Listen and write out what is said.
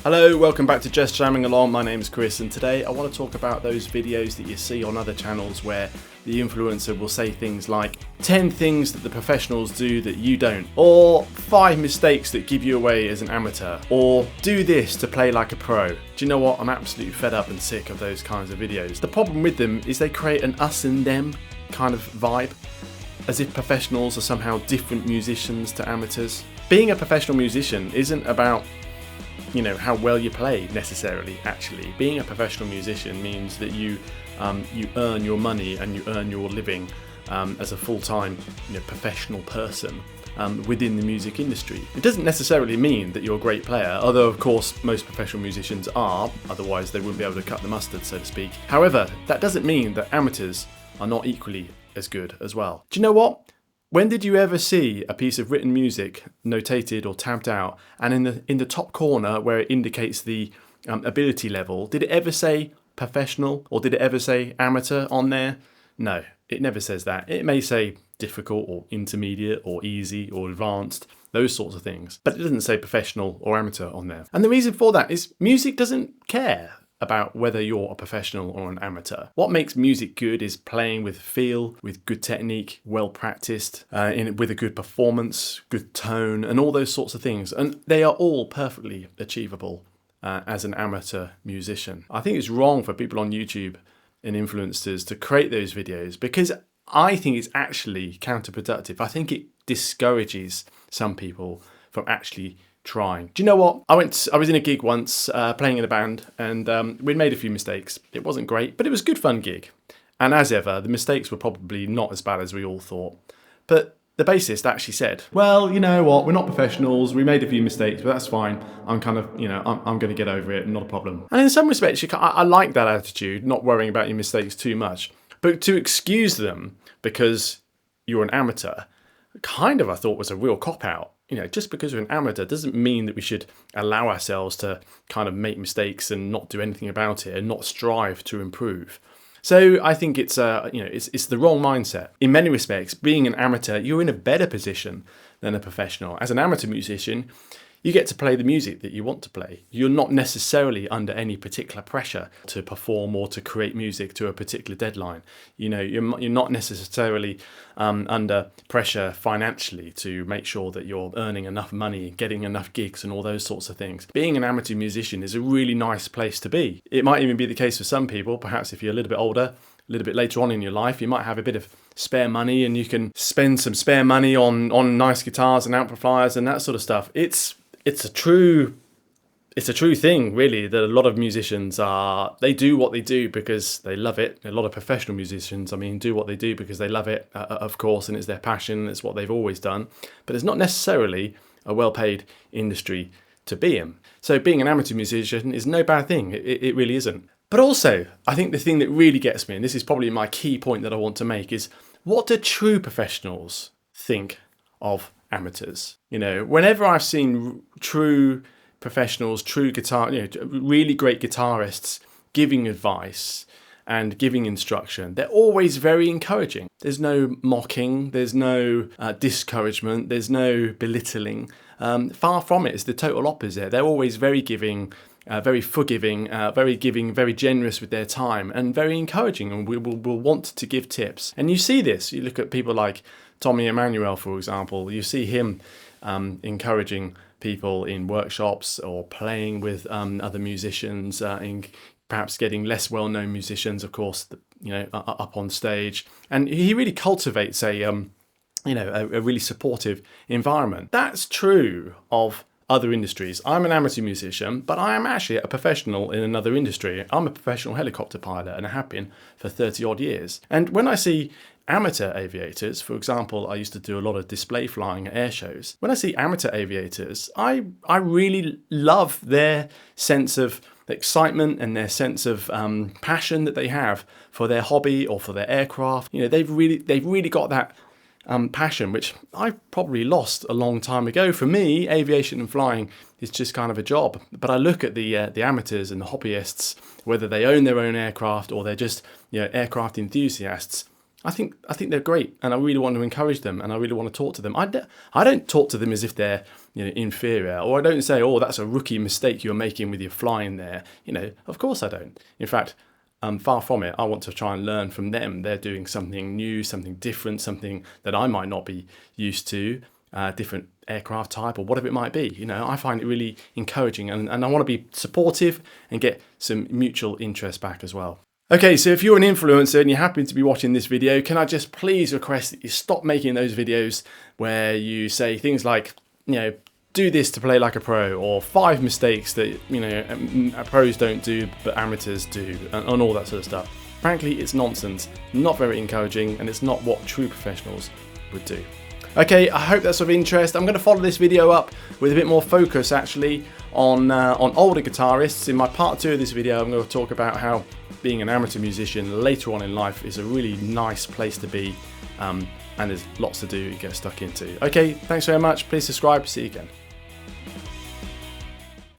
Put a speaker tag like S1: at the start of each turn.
S1: Hello, welcome back to Just Jamming Along. My name's Chris, and today I want to talk about those videos that you see on other channels where the influencer will say things like 10 things that the professionals do that you don't, or 5 mistakes that give you away as an amateur, or do this to play like a pro. Do you know what? I'm absolutely fed up and sick of those kinds of videos. The problem with them is they create an us and them kind of vibe, as if professionals are somehow different musicians to amateurs. Being a professional musician isn't about how well you play necessarily. Actually, being a professional musician means that you earn your money and you earn your living as a full-time professional person within the music industry. It doesn't necessarily mean that you're a great player, although of course most professional musicians are, otherwise they wouldn't be able to cut the mustard, so to speak. However, that doesn't mean that amateurs are not equally as good as well. Do you know what? When did you ever see a piece of written music notated or tabbed out, and in the top corner where it indicates the ability level, did it ever say professional or did it ever say amateur on there? No, it never says that. It may say difficult or intermediate or easy or advanced, those sorts of things, but it doesn't say professional or amateur on there. And the reason for that is music doesn't care about whether you're a professional or an amateur. What makes music good is playing with feel, with good technique, well practiced, with a good performance, good tone, and all those sorts of things. And they are all perfectly achievable as an amateur musician. I think it's wrong for people on YouTube and influencers to create those videos because I think it's actually counterproductive. I think it discourages some people from actually trying. Do you know what? I was in a gig once, playing in a band, and we'd made a few mistakes. It wasn't great, but it was a good fun gig. And as ever, the mistakes were probably not as bad as we all thought. But the bassist actually said, well, you know what, we're not professionals, we made a few mistakes, but that's fine. I'm kind of, I'm going to get over it, not a problem. And in some respects, I like that attitude, not worrying about your mistakes too much. But to excuse them because you're an amateur, kind of I thought was a real cop-out. Just because we're an amateur doesn't mean that we should allow ourselves to kind of make mistakes and not do anything about it and not strive to improve. So I think it's the wrong mindset. In many respects, being an amateur, you're in a better position than a professional. As an amateur musician, you get to play the music that you want to play. You're not necessarily under any particular pressure to perform or to create music to a particular deadline. You're not necessarily under pressure financially to make sure that you're earning enough money, getting enough gigs and all those sorts of things. Being an amateur musician is a really nice place to be. It might even be the case for some people, perhaps if you're a little bit older, a little bit later on in your life, you might have a bit of spare money and you can spend some spare money on nice guitars and amplifiers and that sort of stuff. It's a true thing, really, that a lot of musicians they do what they do because they love it. A lot of professional musicians, do what they do because they love it, of course, and it's their passion, it's what they've always done. But it's not necessarily a well-paid industry to be in. So being an amateur musician is no bad thing. It really isn't. But also, I think the thing that really gets me, and this is probably my key point that I want to make, is what do true professionals think of amateurs? Whenever I've seen true professionals, true guitar, really great guitarists giving advice and giving instruction, they're always very encouraging. There's no mocking, there's no discouragement, there's no belittling. Far from it, it's the total opposite. They're always very giving, very forgiving, very giving, very generous with their time, and very encouraging, and will want to give tips. And you see this. You look at people like Tommy Emmanuel, for example. You see him encouraging people in workshops or playing with other musicians, perhaps getting less well-known musicians, of course, up on stage. And he really cultivates a really supportive environment. That's true of other industries. I'm an amateur musician, but I am actually a professional in another industry. I'm a professional helicopter pilot and I have been for 30 odd years. And when I see amateur aviators, for example, I used to do a lot of display flying at air shows. When I see amateur aviators, I really love their sense of excitement and their sense of passion that they have for their hobby or for their aircraft. They've really got that passion, which I probably lost a long time ago. For me, aviation and flying is just kind of a job. But I look at the amateurs and the hobbyists, whether they own their own aircraft or they're just aircraft enthusiasts. I think they're great, and I really want to encourage them, and I really want to talk to them. I don't talk to them as if they're inferior, or I don't say, oh, that's a rookie mistake you're making with your flying there. Of course I don't. In fact, far from it. I want to try and learn from them. They're doing something new, something different, something that I might not be used to, different aircraft type or whatever it might be. I find it really encouraging, and I want to be supportive and get some mutual interest back as well. Okay, so if you're an influencer and you happen to be watching this video, can I just please request that you stop making those videos where you say things like, do this to play like a pro, or 5 mistakes that, pros don't do but amateurs do, and all that sort of stuff. Frankly, it's nonsense, not very encouraging, and it's not what true professionals would do. Okay, I hope that's of interest. I'm going to follow this video up with a bit more focus actually on older guitarists. In my part 2 of this video, I'm going to talk about how being an amateur musician later on in life is a really nice place to be, and there's lots to do to get stuck into. Okay, thanks very much. Please subscribe. See you again.